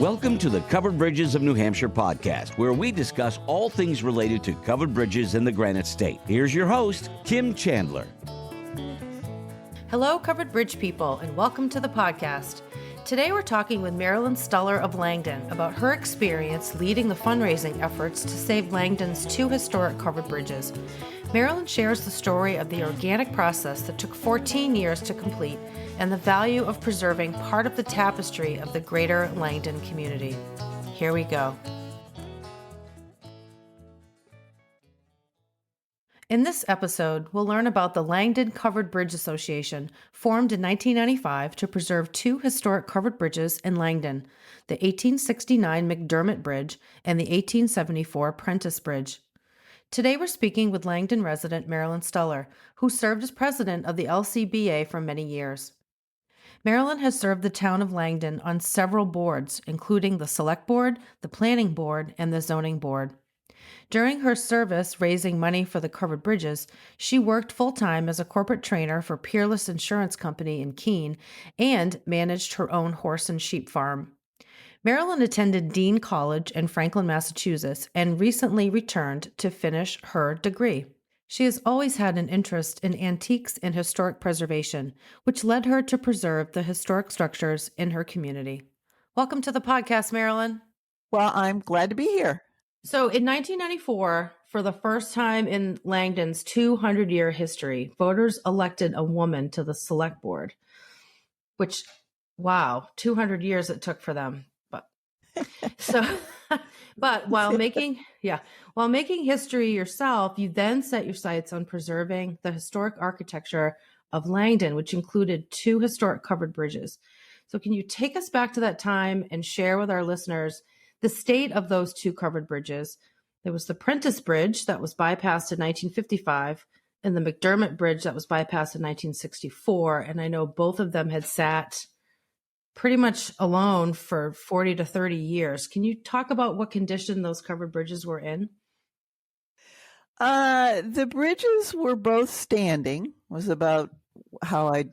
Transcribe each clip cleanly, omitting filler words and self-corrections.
Welcome to the Covered Bridges of New Hampshire podcast, where we discuss all things related to covered bridges in the Granite State. Here's your host, Kim Chandler. Hello, Covered Bridge people, and welcome to the podcast. Today we're talking with Marilyn Stuller of Langdon about her experience leading the fundraising efforts to save Langdon's two historic covered bridges. Marilyn shares the story of the organic process that took 14 years to complete and the value of preserving part of the tapestry of the greater Langdon community. Here we go. In this episode, we'll learn about the Langdon Covered Bridge Association, formed in 1995 to preserve two historic covered bridges in Langdon, the 1869 McDermott Bridge and the 1874 Prentice Bridge. Today we're speaking with Langdon resident Marilyn Stuller, who served as president of the LCBA for many years. Marilyn has served the town of Langdon on several boards, including the Select Board, the Planning Board, and the Zoning Board. During her service raising money for the covered bridges, she worked full-time as a corporate trainer for Peerless Insurance Company in Keene and managed her own horse and sheep farm. Marilyn attended Dean College in Franklin, Massachusetts, and recently returned to finish her degree. She has always had an interest in antiques and historic preservation, which led her to preserve the historic structures in her community. Welcome to the podcast, Marilyn. Well, I'm glad to be here. So in 1994, for the first time in Langdon's 200-year history, voters elected a woman to the Select Board, which, wow, 200 years it took for them. But while making history yourself, you then set your sights on preserving the historic architecture of Langdon, which included two historic covered bridges. So can you take us back to that time and share with our listeners the state of those two covered bridges? There was the Prentice Bridge that was bypassed in 1955 and the McDermott Bridge that was bypassed in 1964. And I know both of them had sat pretty much alone for 40 to 30 years. Can you talk about what condition those covered bridges were in? The bridges were both standing, was about how I'd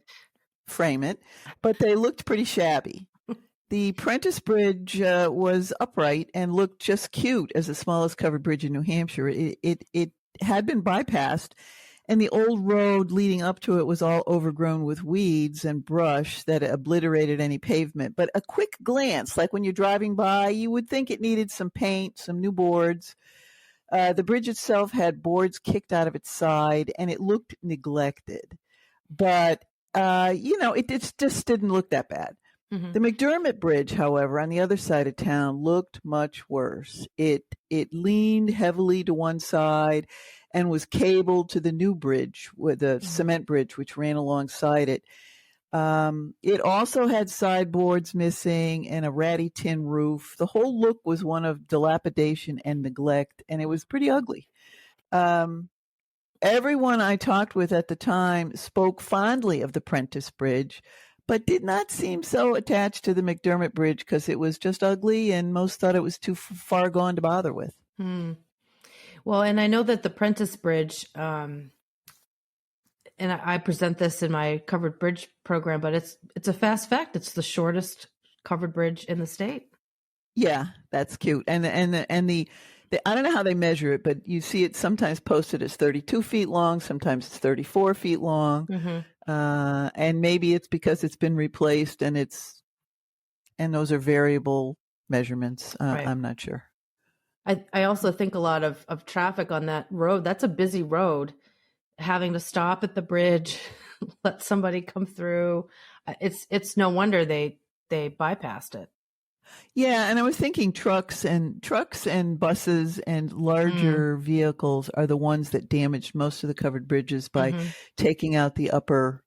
frame it, but they looked pretty shabby. The Prentice Bridge was upright and looked just cute as the smallest covered bridge in New Hampshire. It had been bypassed, and the old road leading up to it was all overgrown with weeds and brush that obliterated any pavement. But a quick glance, like when you're driving by, you would think it needed some paint, some new boards. The bridge itself had boards kicked out of its side, and it looked neglected. But, it just didn't look that bad. Mm-hmm. The McDermott Bridge, however, on the other side of town, looked much worse. It leaned heavily to one side and was cabled to the new bridge, with the cement bridge, which ran alongside it. It also had sideboards missing and a ratty tin roof. The whole look was one of dilapidation and neglect, and it was pretty ugly. Everyone I talked with at the time spoke fondly of the Prentice Bridge, but did not seem so attached to the McDermott Bridge because it was just ugly, and most thought it was too far gone to bother with. Well, and I know that the Prentice Bridge, and I present this in my covered bridge program, but it's a fast fact. It's the shortest covered bridge in the state. Yeah, that's cute. And the I don't know how they measure it, but you see it sometimes posted as 32 feet long. Sometimes it's 34 feet long. Mm-hmm. And maybe it's because it's been replaced and those are variable measurements. Right. I'm not sure. I also think a lot of traffic on that road. That's a busy road. Having to stop at the bridge, let somebody come through. It's no wonder they bypassed it. Yeah, and I was thinking trucks and buses and larger vehicles are the ones that damaged most of the covered bridges by taking out the upper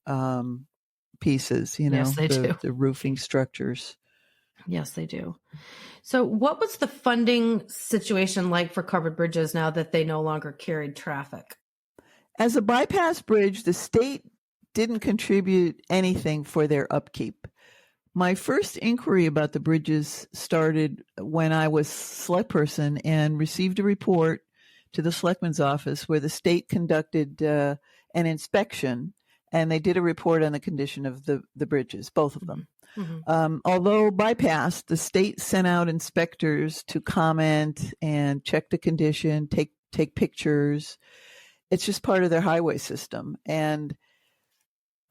pieces, Yes, they do. The roofing structures. Yes, they do. So what was the funding situation like for covered bridges now that they no longer carried traffic? As a bypass bridge, the state didn't contribute anything for their upkeep. My first inquiry about the bridges started when I was select person and received a report to the selectman's office where the state conducted an inspection, and they did a report on the condition of the bridges, both of them. Although bypassed, the state sent out inspectors to comment and check the condition, take pictures. It's just part of their highway system. And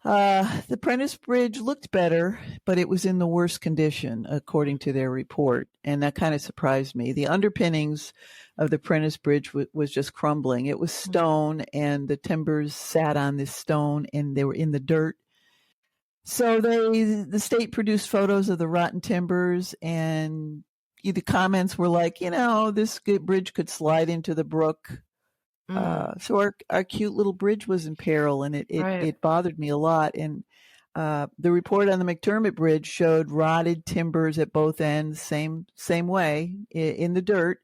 the Prentice Bridge looked better, but it was in the worst condition, according to their report. And that kind of surprised me. The underpinnings of the Prentice Bridge was just crumbling. It was stone, and the timbers sat on this stone, and they were in the dirt. So the state produced photos of the rotten timbers, and the comments were like, this bridge could slide into the brook. So our cute little bridge was in peril, and it bothered me a lot. And the report on the McDermott Bridge showed rotted timbers at both ends, same way, in the dirt,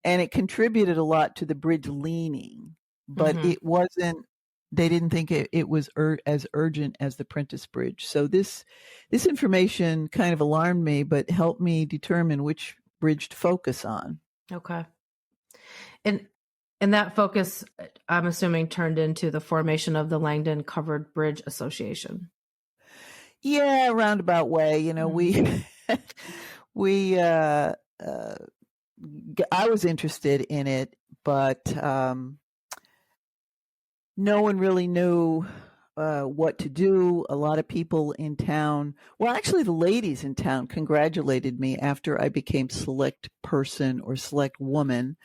and it contributed a lot to the bridge leaning. But it wasn't. They didn't think it was as urgent as the Prentice Bridge. So this information kind of alarmed me, but helped me determine which bridge to focus on. Okay. And that focus, I'm assuming, turned into the formation of the Langdon Covered Bridge Association. Yeah, roundabout way. I was interested in it, but no one really knew what to do. A lot of people in town, well, actually the ladies in town congratulated me after I became select person or select woman.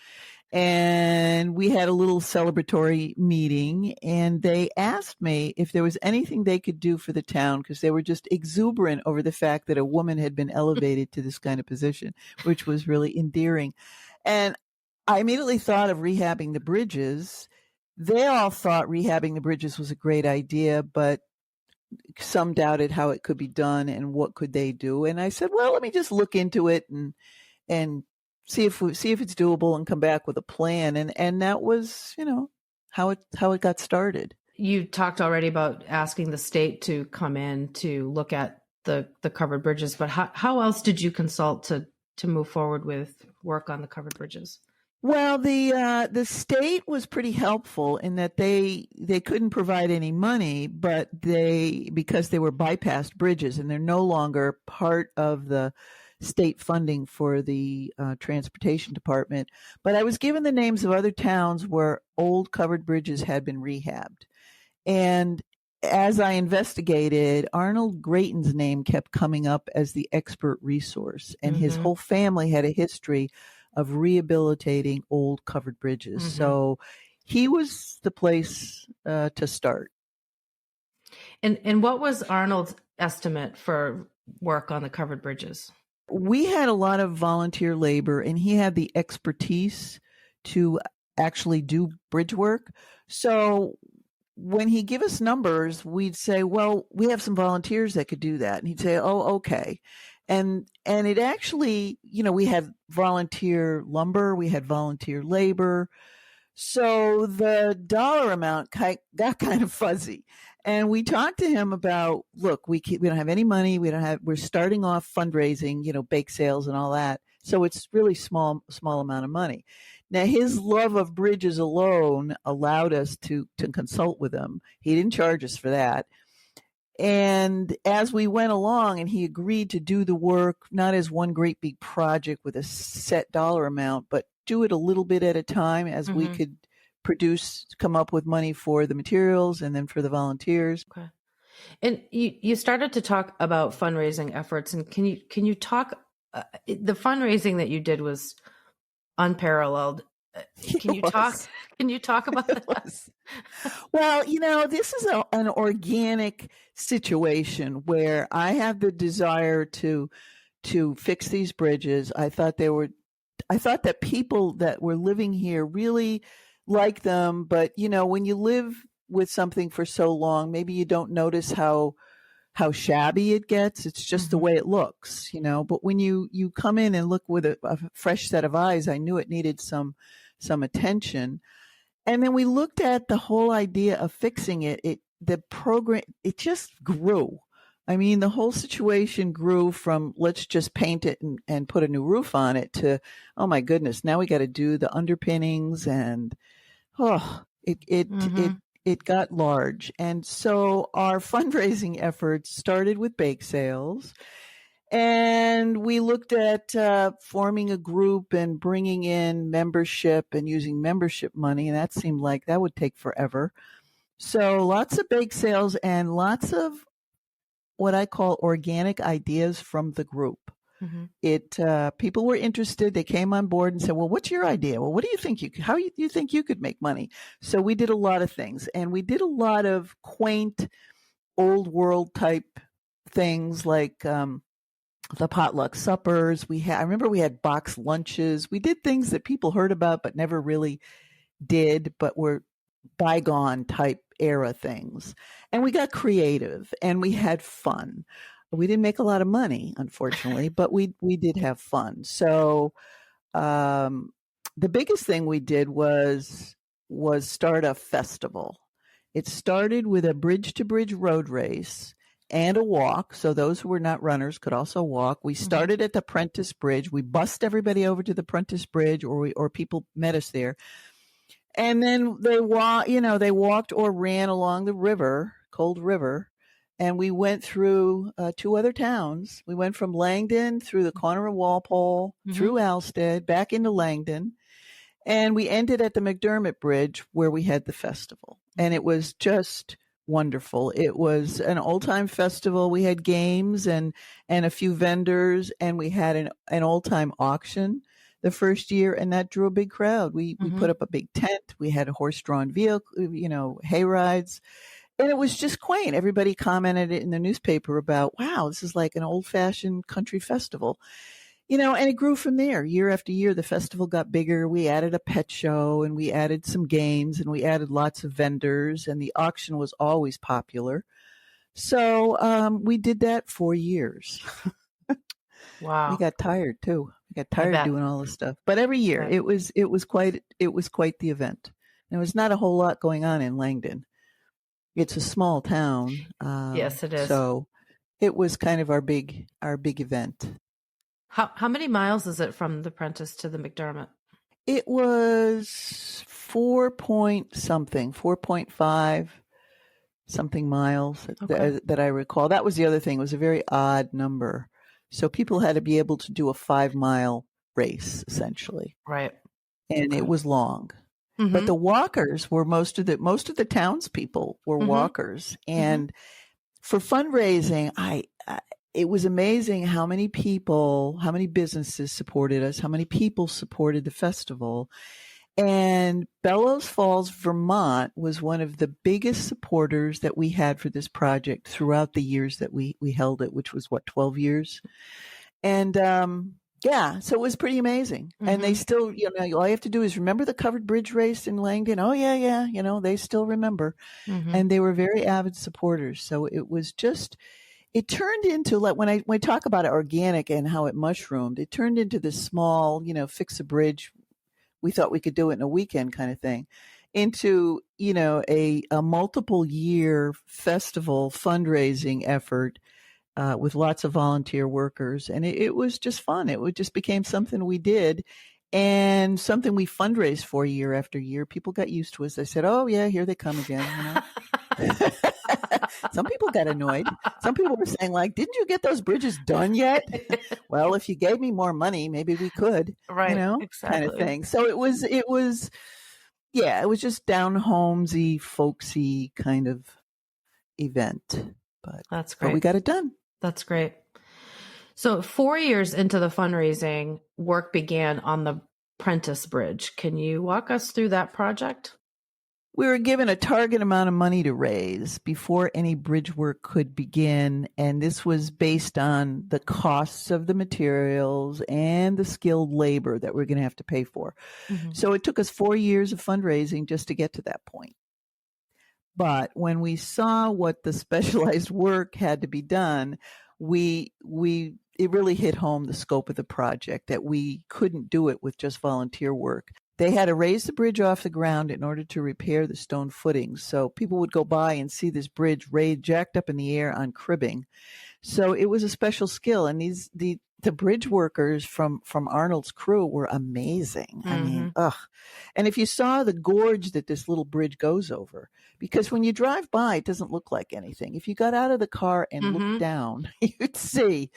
And we had a little celebratory meeting, and they asked me if there was anything they could do for the town, because they were just exuberant over the fact that a woman had been elevated to this kind of position, which was really endearing. And I immediately thought of rehabbing the bridges. They all thought rehabbing the bridges was a great idea, but some doubted how it could be done and what could they do. And I said, well, let me just look into it and see if it's doable and come back with a plan. And that was, how it got started. You talked already about asking the state to come in to look at the covered bridges, but how else did you consult to move forward with work on the covered bridges? Well, the state was pretty helpful in that they couldn't provide any money, but because they were bypassed bridges and they're no longer part of the state funding for the transportation department. But I was given the names of other towns where old covered bridges had been rehabbed. And as I investigated, Arnold Grayton's name kept coming up as the expert resource, and his whole family had a history of rehabilitating old covered bridges. So he was the place to start. And what was Arnold's estimate for work on the covered bridges? We had a lot of volunteer labor, and he had the expertise to actually do bridge work. So when he give us numbers, we'd say, well, we have some volunteers that could do that. And he'd say, oh, okay. And it actually, we had volunteer lumber, we had volunteer labor. So the dollar amount got kind of fuzzy. And we talked to him about, look, we don't have any money. We're starting off fundraising, bake sales and all that. So it's really small amount of money. Now, his love of bridges alone allowed us to consult with him. He didn't charge us for that. And as we went along, and he agreed to do the work, not as one great big project with a set dollar amount, but do it a little bit at a time as we could come up with money for the materials and then for the volunteers. Okay. And you started to talk about fundraising efforts, and can you talk, the fundraising that you did was unparalleled. Can you talk about that? Well, this is an organic situation where I have the desire to fix these bridges. I thought that people that were living here really like them, but when you live with something for so long, maybe you don't notice how shabby it gets. It's just the way it looks, but when you come in and look with a fresh set of eyes, I knew it needed some attention. And then we looked at the whole idea of fixing it. The program, it just grew. I mean, the whole situation grew from let's just paint it and put a new roof on it to, oh my goodness, now we got to do the underpinnings, and it it got large. And so our fundraising efforts started with bake sales. And we looked at forming a group and bringing in membership and using membership money. And that seemed like that would take forever. So lots of bake sales and lots of what I call organic ideas from the group. People were interested. They came on board and said, well, what's your idea? Well, what do you think how do you think you could make money? So we did a lot of things, and we did a lot of quaint old world type things like the potluck suppers. I remember we had box lunches. We did things that people heard about but never really did, but were bygone type era things. And we got creative and we had fun. We didn't make a lot of money, unfortunately, but we did have fun. So the biggest thing we did was start a festival. It started with a bridge-to-bridge road race and a walk. So those who were not runners could also walk. We started at the Prentice Bridge. We bussed everybody over to the Prentice Bridge, or people met us there. And then they walked or ran along the river, Cold River. And we went through 2 other towns. We went from Langdon through the corner of Walpole, through Alstead, back into Langdon. And we ended at the McDermott Bridge where we had the festival. And it was just wonderful. It was an old-time festival. We had games and a few vendors, and we had an old-time auction the first year, and that drew a big crowd. We put up a big tent. We had a horse-drawn vehicle, hay rides. And it was just quaint. Everybody commented in the newspaper about, wow, this is like an old-fashioned country festival. And it grew from there. Year after year, the festival got bigger. We added a pet show, and we added some games, and we added lots of vendors, and the auction was always popular. So we did that for years. Wow. We got tired, too. We got tired doing all this stuff. But every year, it was quite the event. There was not a whole lot going on in Langdon. It's a small town. Yes, it is. So it was kind of our big event. How many miles is it from the Prentice to the McDermott? It was 4.5 something miles that I recall. That was the other thing. It was a very odd number. So people had to be able to do a 5-mile race, essentially. Right. And it was long. But the walkers were most of the townspeople were walkers. And for fundraising, it was amazing how many businesses supported us, how many people supported the festival. And Bellows Falls, Vermont was one of the biggest supporters that we had for this project throughout the years that we held it, which was 12 years. And so it was pretty amazing. And they still, all you have to do is remember the covered bridge race in Langdon. Oh, yeah. They still remember. And they were very avid supporters. So it was just, it turned into, like, when I talk about it organic and how it mushroomed, it turned into this small, fix a bridge. We thought we could do it in a weekend kind of thing, into, a multiple year festival fundraising effort. With lots of volunteer workers. And it was just fun. It just became something we did and something we fundraised for year after year. People got used to us. They said, oh, yeah, here they come again. Some people got annoyed. Some people were saying, like, didn't you get those bridges done yet? Well, if you gave me more money, maybe we could, right, exactly. kind of thing. So it was just down-homesy, folksy kind of event. But that's great. But we got it done. That's great. So 4 years into the fundraising, work began on the Prentice Bridge. Can you walk us through that project? We were given a target amount of money to raise before any bridge work could begin, and this was based on the costs of the materials and the skilled labor that we're going to have to pay for. So it took us 4 years of fundraising just to get to that point. But when we saw what the specialized work had to be done, it really hit home the scope of the project, that we couldn't do it with just volunteer work. They had to raise the bridge off the ground in order to repair the stone footings. So people would go by and see this bridge jacked up in the air on cribbing. So it was a special skill. And the bridge workers from Arnold's crew were amazing. I mean, And if you saw the gorge that this little bridge goes over, because when you drive by, it doesn't look like anything. If you got out of the car and looked down, you'd see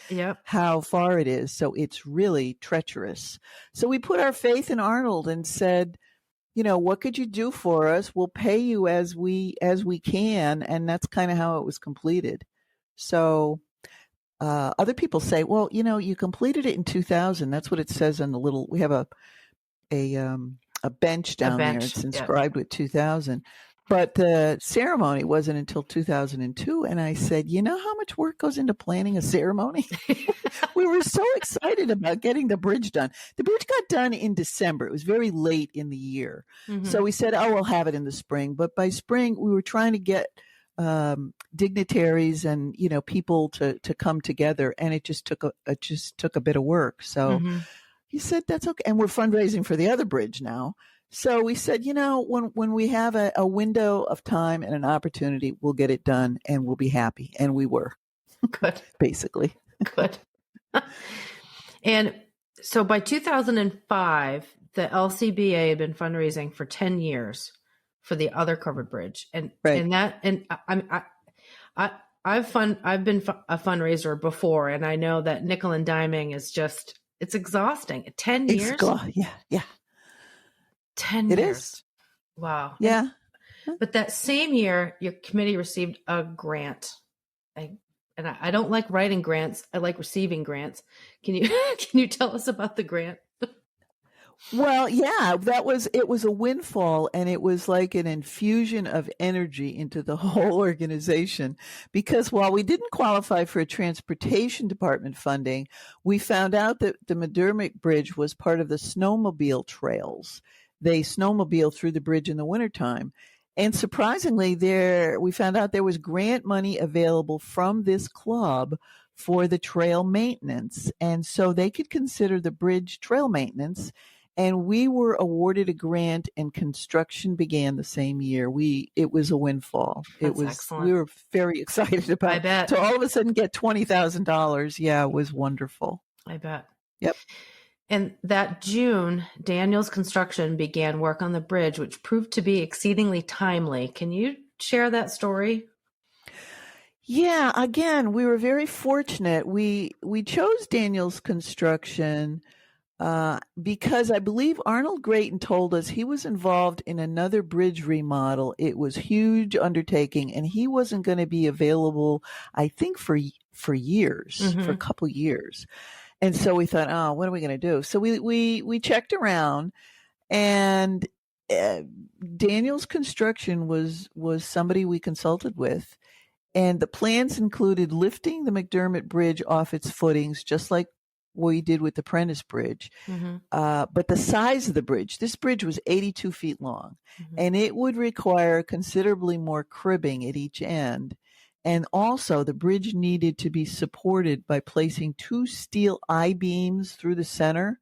how far it is. So it's really treacherous. So we put our faith in Arnold and said, what could you do for us? We'll pay you as we can. And that's kind of how it was completed. So other people say, well, you completed it in 2000. That's what it says on the little, we have a bench down there. It's inscribed with 2000. But the ceremony wasn't until 2002. And I said, you know how much work goes into planning a ceremony? We were so excited about getting the bridge done. The bridge got done in December. It was very late in the year. So we said, we'll have it in the spring. But by spring, we were trying to get dignitaries and people to come together, and it just took a bit of work. So he said that's okay, and we're fundraising for the other bridge now. So we said, when we have a window of time and an opportunity, we'll get it done, and we'll be happy, and we were good, basically good. And so by 2005, the LCBA had been fundraising for 10 years for the other covered bridge. And I've been a fundraiser before, and I know that nickel and diming is just, it's exhausting. 10 years? Yeah. 10 years. It is. Wow. Yeah. But that same year, your committee received a grant. I don't like writing grants. I like receiving grants. Can you tell us about the grant? Well, yeah, it was a windfall, and it was like an infusion of energy into the whole organization, because while we didn't qualify for a transportation department funding, we found out that the McDermott Bridge was part of the snowmobile trails. They snowmobile through the bridge in the wintertime. And surprisingly, we found out there was grant money available from this club for the trail maintenance. And so they could consider the bridge trail maintenance. And we were awarded a grant, and construction began the same year. It was a windfall. That's excellent. We were very excited about it. I bet. To all of a sudden get $20,000. Yeah, it was wonderful. I bet. Yep. And that June, Daniels Construction began work on the bridge, which proved to be exceedingly timely. Can you share that story? Yeah, again, we were very fortunate. We chose Daniels Construction because I believe Arnold Grayton told us he was involved in another bridge remodel. It was a huge undertaking, and he wasn't going to be available, I think, for years, for a couple years. And so we thought, what are we going to do? So we checked around, and Daniels Construction was somebody we consulted with, and the plans included lifting the McDermott Bridge off its footings, just like we did with the Prentice Bridge. But the size of the bridge, this bridge was 82 feet long, and it would require considerably more cribbing at each end. And also, the bridge needed to be supported by placing 2 steel I-beams through the center,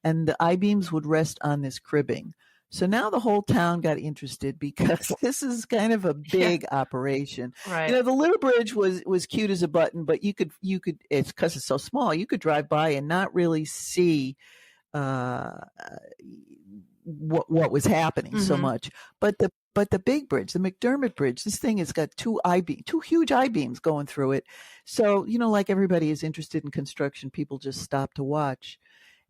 and the I-beams would rest on this cribbing. So now the whole town got interested, because this is kind of a big operation. Right. The little bridge was cute as a button, but you could it's because it's so small, you could drive by and not really see what was happening so much. But the big bridge, the McDermott Bridge, this thing has got 2 huge I-beams going through it. So, like everybody is interested in construction, people just stop to watch.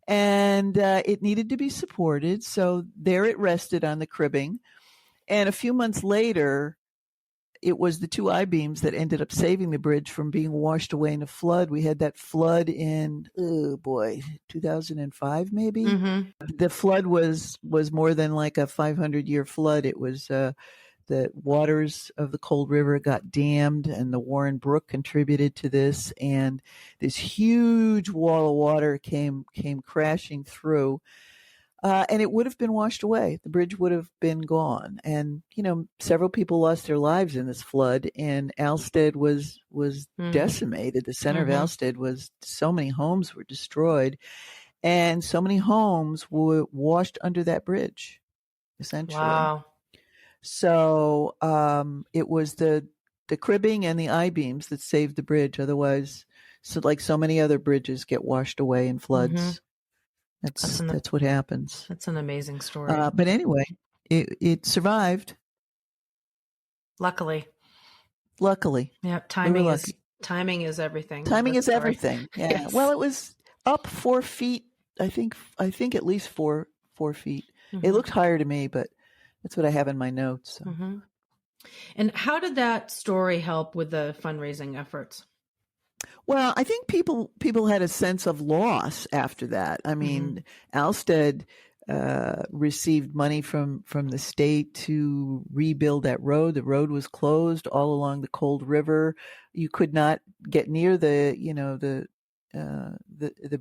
And it needed to be supported. So there it rested on the cribbing. And a few months later, it was the 2 I-beams that ended up saving the bridge from being washed away in a flood. We had that flood in, 2005 maybe. The flood was more than like a 500-year flood. It was the waters of the Cold River got dammed, and the Warren Brook contributed to this. And this huge wall of water came crashing through. And it would have been washed away. The bridge would have been gone. And, several people lost their lives in this flood, and Alstead was decimated. The center of Alstead so many homes were destroyed, and so many homes were washed under that bridge, essentially. Wow. So it was the the cribbing and the I-beams that saved the bridge. Otherwise, so like so many other bridges get washed away in floods. That's what happens. That's an amazing story. But anyway, it survived. Luckily. Yeah, timing is everything. Timing is everything. Yeah. Yes. Well, it was up 4 feet. I think at least 4 feet. It looked higher to me, but that's what I have in my notes. So. And how did that story help with the fundraising efforts? Well, I think people had a sense of loss after that. I mean, Alstead received money from the state to rebuild that road. The road was closed all along the Cold River. You could not get near the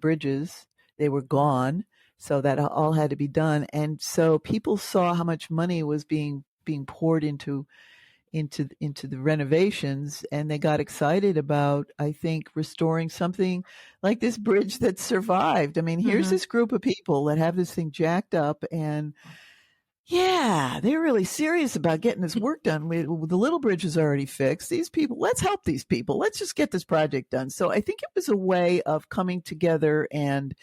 bridges. They were gone. So that all had to be done. And so people saw how much money was being poured into the renovations, and they got excited about, I think, restoring something like this bridge that survived. I mean, here's this group of people that have this thing jacked up, and yeah, they're really serious about getting this work done. The little bridge is already fixed. These people, let's help these people. Let's just get this project done. So I think it was a way of coming together and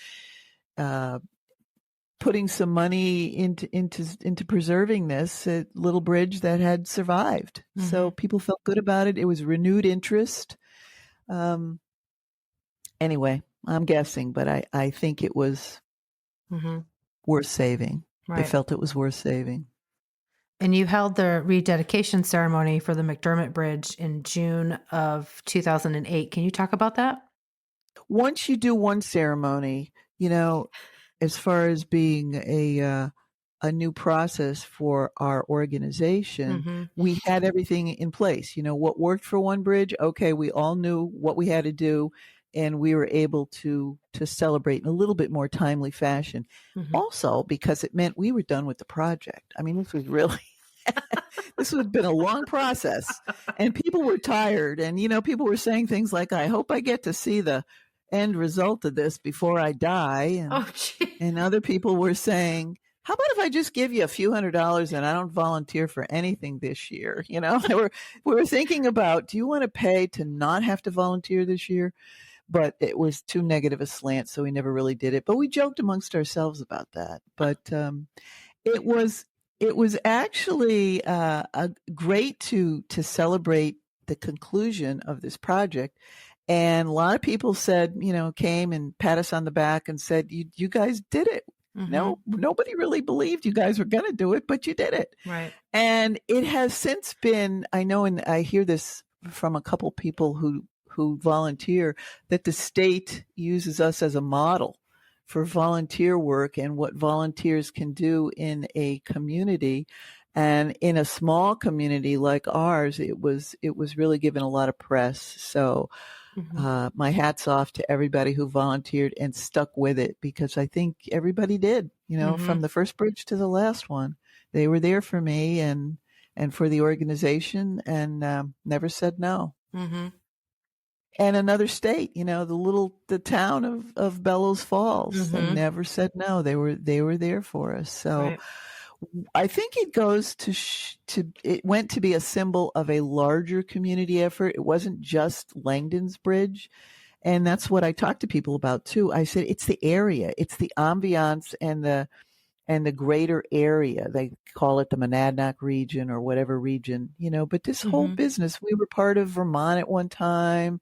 putting some money into preserving this little bridge that had survived. So people felt good about it. It was renewed interest. Anyway, I'm guessing, but I think it was worth saving. Right. They felt it was worth saving. And you held the rededication ceremony for the McDermott Bridge in June of 2008. Can you talk about that? Once you do one ceremony, as far as being a new process for our organization, we had everything in place. What worked for one bridge, okay, we all knew what we had to do, and we were able to celebrate in a little bit more timely fashion. Also, because it meant we were done with the project. I mean, this was really this would have been a long process, and people were tired, and people were saying things like, "I hope I get to see the end result of this before I die." And other people were saying, how about if I just give you a few $100s and I don't volunteer for anything this year? We were thinking about, do you want to pay to not have to volunteer this year? But it was too negative a slant, so we never really did it. But we joked amongst ourselves about that. But it was actually great to celebrate the conclusion of this project. And a lot of people said, came and pat us on the back and said, you guys did it. No, nobody really believed you guys were going to do it, but you did it. Right. And it has since been, I know, and I hear this from a couple people who volunteer, that the state uses us as a model for volunteer work and what volunteers can do in a community. And in a small community like ours, it was really given a lot of press. So my hat's off to everybody who volunteered and stuck with it, because I think everybody did, from the first bridge to the last one. They were there for me and for the organization, and never said no. And another state, the town of Bellows Falls, they never said no. They were there for us. So right. I think it goes it went to be a symbol of a larger community effort. It wasn't just Langdon's Bridge. And that's what I talked to people about too. I said, it's the area, it's the ambiance and the greater area. They call it the Monadnock region or whatever region, but this whole business, we were part of Vermont at one time,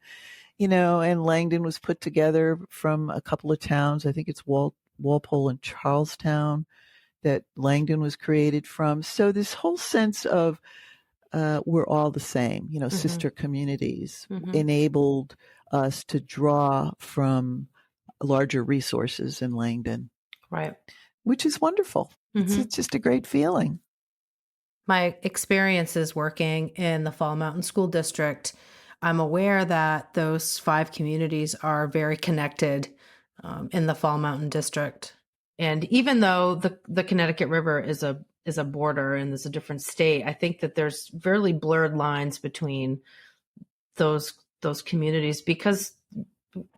and Langdon was put together from a couple of towns. I think it's Walpole and Charlestown that Langdon was created from. So this whole sense of we're all the same, sister communities enabled us to draw from larger resources in Langdon. Right. Which is wonderful. It's just a great feeling. My experiences working in the Fall Mountain School District, I'm aware that those 5 communities are very connected in the Fall Mountain District. And even though the Connecticut River is a border and is a different state, I think that there's fairly blurred lines between those communities, because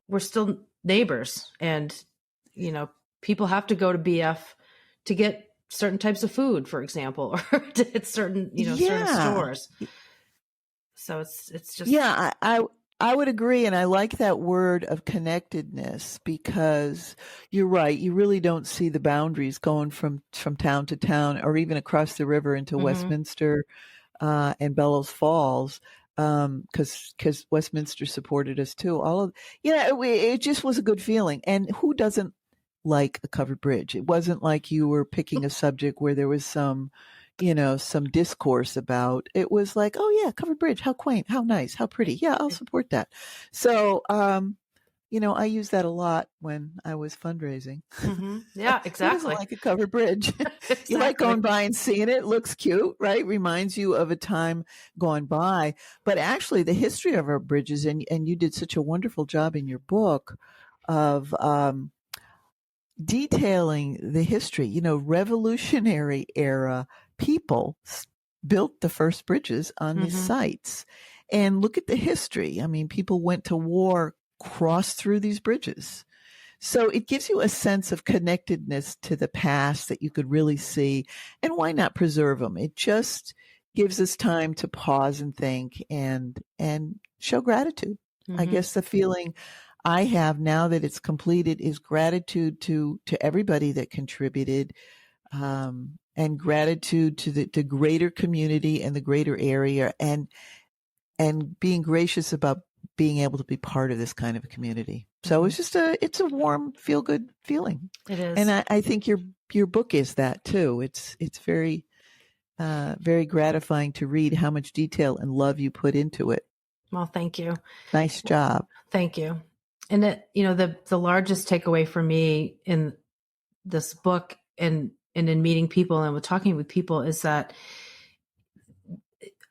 we're still neighbors, and people have to go to BF to get certain types of food, for example, or to hit certain certain stores. So it's just I would agree, and I like that word of connectedness, because you're right. You really don't see the boundaries going from town to town, or even across the river into Westminster and Bellows Falls, because Westminster supported us too. It just was a good feeling. And who doesn't like a covered bridge? It wasn't like you were picking a subject where there was some discourse about. It was like, oh yeah, covered bridge, how quaint, how nice, how pretty. Yeah, I'll support that. So, I use that a lot when I was fundraising. Yeah, Who exactly. doesn't like a covered bridge? Exactly. You like going by and seeing it. It looks cute, right? Reminds you of a time gone by. But actually, the history of our bridges, and you did such a wonderful job in your book of detailing the history. Revolutionary era people built the first bridges on these sites. And look at the history. I mean, people went to war, crossed through these bridges. So it gives you a sense of connectedness to the past that you could really see. And why not preserve them? It just gives us time to pause and think and show gratitude. I guess the feeling I have now that it's completed is gratitude to everybody that contributed, and gratitude to the greater community and the greater area, and being gracious about being able to be part of this kind of a community. So it's a warm, feel good feeling. It is. And I think your book is that too. It's very, very gratifying to read how much detail and love you put into it. Well, thank you. Nice job. Thank you. And the largest takeaway for me in this book and in meeting people and with talking with people is that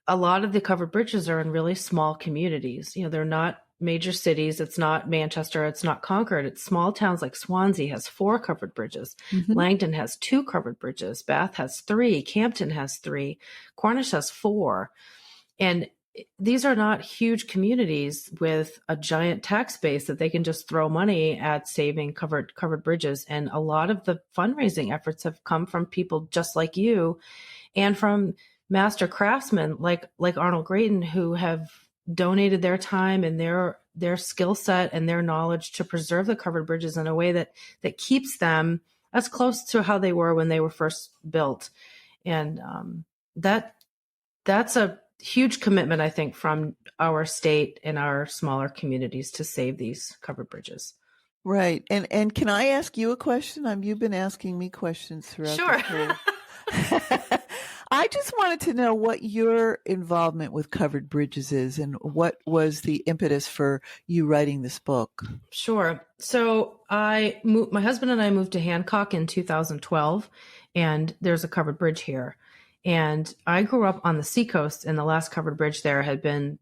a lot of the covered bridges are in really small communities. They're not major cities. It's not Manchester. It's not Concord. It's small towns like Swansea has 4 covered bridges. Langdon has 2 covered bridges. Bath has 3. Campton has 3. Cornish has 4. And these are not huge communities with a giant tax base that they can just throw money at saving covered bridges. And a lot of the fundraising efforts have come from people just like you, and from master craftsmen like Arnold Grayton, who have donated their time and their skill set and their knowledge to preserve the covered bridges in a way that keeps them as close to how they were when they were first built. And that's a huge commitment, I think, from our state and our smaller communities to save these covered bridges. Right. And can I ask you a question? You've been asking me questions throughout Sure. I just wanted to know what your involvement with covered bridges is, and what was the impetus for you writing this book. Sure. So my husband and I moved to Hancock in 2012, and there's a covered bridge here. And I grew up on the seacoast, and the last covered bridge there had been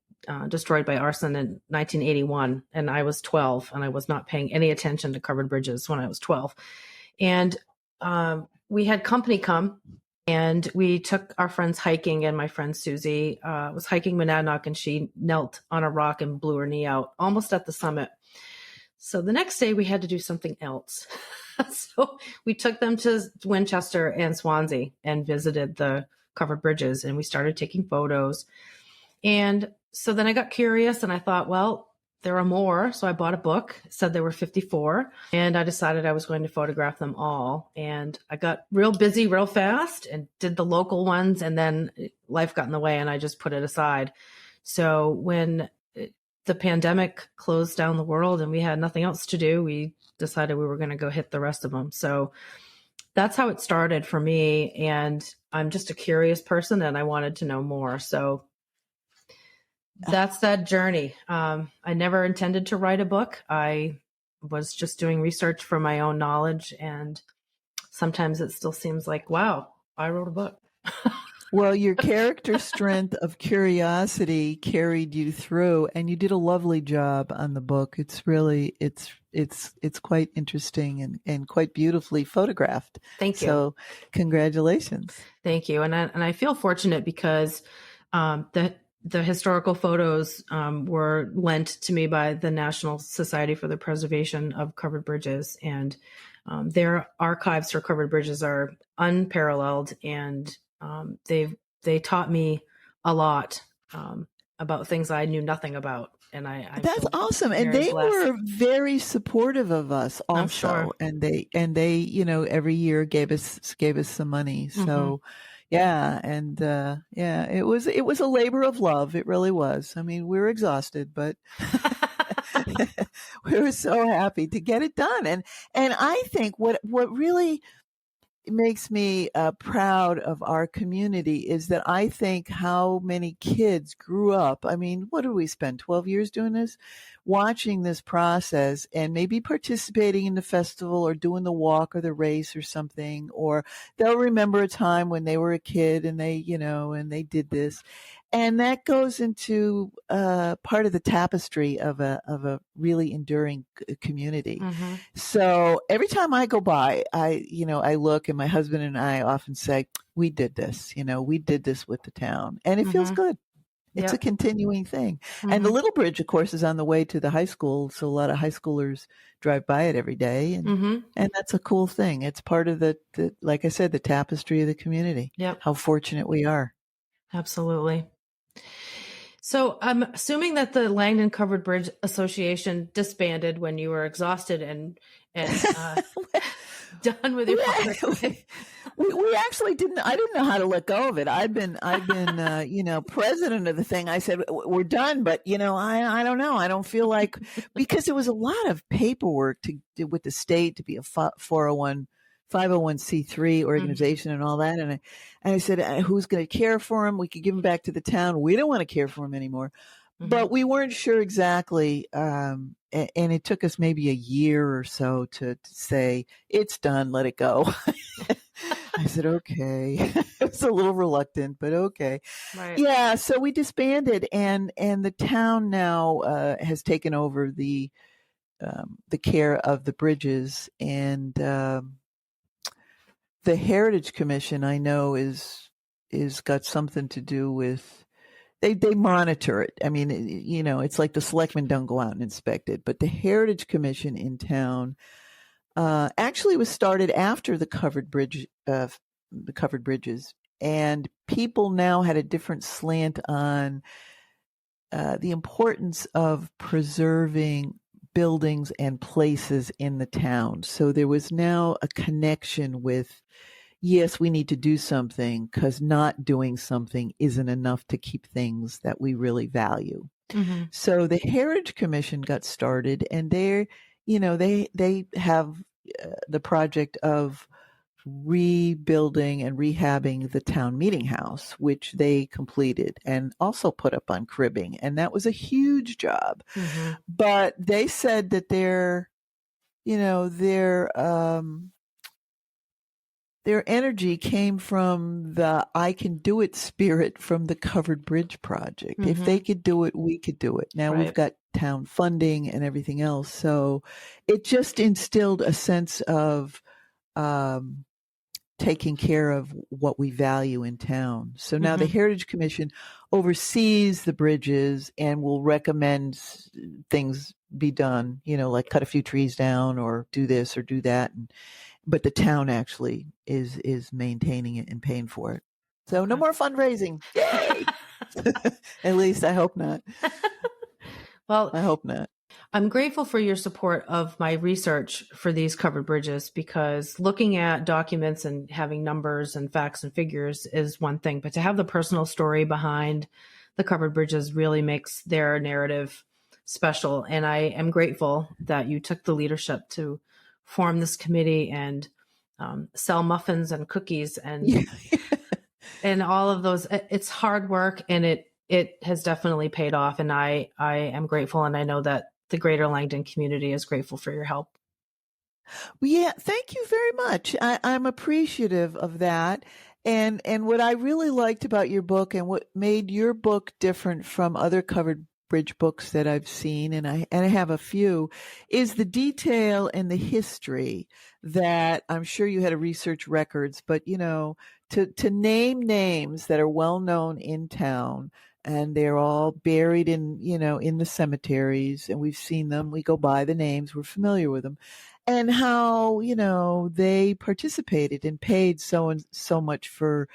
destroyed by arson in 1981. And I was 12, and I was not paying any attention to covered bridges when I was 12. And we had company come, and we took our friends hiking, and my friend Susie was hiking Monadnock, and she knelt on a rock and blew her knee out almost at the summit. So the next day we had to do something else. So we took them to Winchester and Swansea and visited the covered bridges, and we started taking photos. And so then I got curious, and I thought, well, there are more. So I bought a book. It said there were 54, and I decided I was going to photograph them all. And I got real busy real fast and did the local ones, and then life got in the way and I just put it aside. So when the pandemic closed down the world and we had nothing else to do, we decided we were going to go hit the rest of them. So that's how it started for me. And I'm just a curious person, and I wanted to know more. So that's that journey. I never intended to write a book. I was just doing research for my own knowledge. And sometimes it still seems like, wow, I wrote a book. Well, your character strength of curiosity carried you through, and you did a lovely job on the book. It's really, it's quite interesting and quite beautifully photographed. Thank you. So congratulations. Thank you. And I feel fortunate because the historical photos were lent to me by the National Society for the Preservation of Covered Bridges, and their archives for covered bridges are unparalleled, and they taught me a lot about things I knew nothing about. And That's feel awesome. And very they blessed. were very supportive of us also. I'm sure. And they, you know, every year gave us some money. So yeah. And, it was a labor of love. It really was. I mean, we were exhausted, but we were so happy to get it done. And I think what really makes me proud of our community is that I think how many kids grew up. I mean, what did we spend 12 years doing this? Watching this process and maybe participating in the festival or doing the walk or the race or something, or they'll remember a time when they were a kid and they, you know, and they did this. And that goes into part of the tapestry of a really enduring community. So every time I go by, I look, and my husband and I often say, we did this, we did this with the town, and it feels good. It's a continuing thing. And the little bridge, of course, is on the way to the high school. So a lot of high schoolers drive by it every day. And that's a cool thing. It's part of the, like I said, the tapestry of the community. Yep. How fortunate we are. Absolutely. So I'm assuming that the Langdon Covered Bridge Association disbanded when you were exhausted and done with your fundraising. We actually didn't. I didn't know how to let go of it. I've been president of the thing. I said we're done, but I don't know. I don't feel like, because it was a lot of paperwork to do with the state to be a 501c3 organization and all that. And I said, who's going to care for him? We could give him back to the town. We don't want to care for him anymore. But we weren't sure exactly. And it took us maybe a year or so to say, it's done, let it go. I said, okay. I was a little reluctant, but okay. Right. Yeah. So we disbanded, and the town now has taken over the care of the bridges, and the Heritage Commission, I know, is got something to do with, they monitor it. I mean, it's like the selectmen don't go out and inspect it, but the Heritage Commission in town actually was started after the covered bridges, and people now had a different slant on the importance of preserving buildings and places in the town. So there was now a connection with, yes, we need to do something, because not doing something isn't enough to keep things that we really value. So the Heritage Commission got started, and they have the project of rebuilding and rehabbing the town meeting house, which they completed and also put up on cribbing. And that was a huge job. But they said that their energy came from the I can do it spirit from the Covered Bridge project. If they could do it, we could do it. Now we've got town funding and everything else. So it just instilled a sense of taking care of what we value in town. So now the Heritage Commission oversees the bridges and will recommend things be done, like cut a few trees down or do this or do that. But the town actually is maintaining it and paying for it. So no more fundraising. Yay! At least I hope not. Well, I hope not. I'm grateful for your support of my research for these covered bridges, because looking at documents and having numbers and facts and figures is one thing, but to have the personal story behind the covered bridges really makes their narrative special. And I am grateful that you took the leadership to form this committee and sell muffins and cookies and and all of those. It's hard work, and it has definitely paid off. And I am grateful, and I know that the greater Langdon community is grateful for your help. Yeah, thank you very much. I'm appreciative of that. And what I really liked about your book, and what made your book different from other covered bridge books that I've seen, and I have a few, is the detail and the history that I'm sure you had to research records, but to name names that are well known in town, and they're all buried in the cemeteries, and we've seen them. We go by the names, we're familiar with them, and how they participated and paid so much for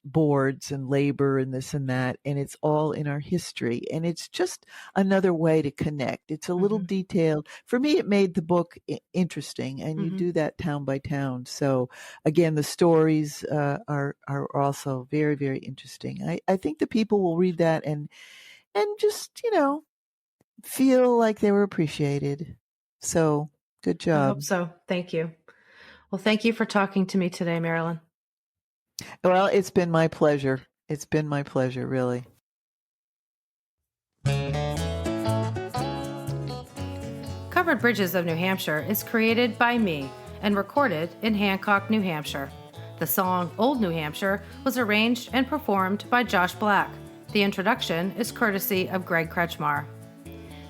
boards and labor and this and that, and it's all in our history. And it's just another way to connect. It's a little detailed. For me, it made the book interesting, and you do that town by town. So again, the stories are also very, very interesting. I think the people will read that and just, feel like they were appreciated. So good job. I hope so. Thank you. Well, thank you for talking to me today, Marilyn. Well, it's been my pleasure. It's been my pleasure, really. Covered Bridges of New Hampshire is created by me and recorded in Hancock, New Hampshire. The song Old New Hampshire was arranged and performed by Josh Black. The introduction is courtesy of Greg Kretschmar.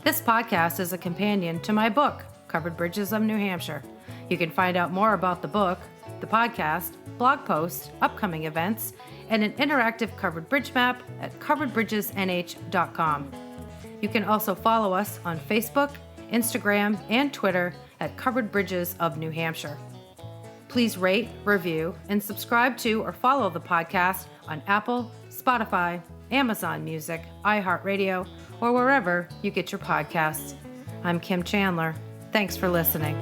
This podcast is a companion to my book, Covered Bridges of New Hampshire. You can find out more about the book, the podcast, blog posts, upcoming events, and an interactive covered bridge map at coveredbridgesnh.com. You can also follow us on Facebook, Instagram, and Twitter at Covered Bridges of New Hampshire. Please rate, review, and subscribe to or follow the podcast on Apple, Spotify, Amazon Music, iHeartRadio, or wherever you get your podcasts. I'm Kim Chandler. Thanks for listening.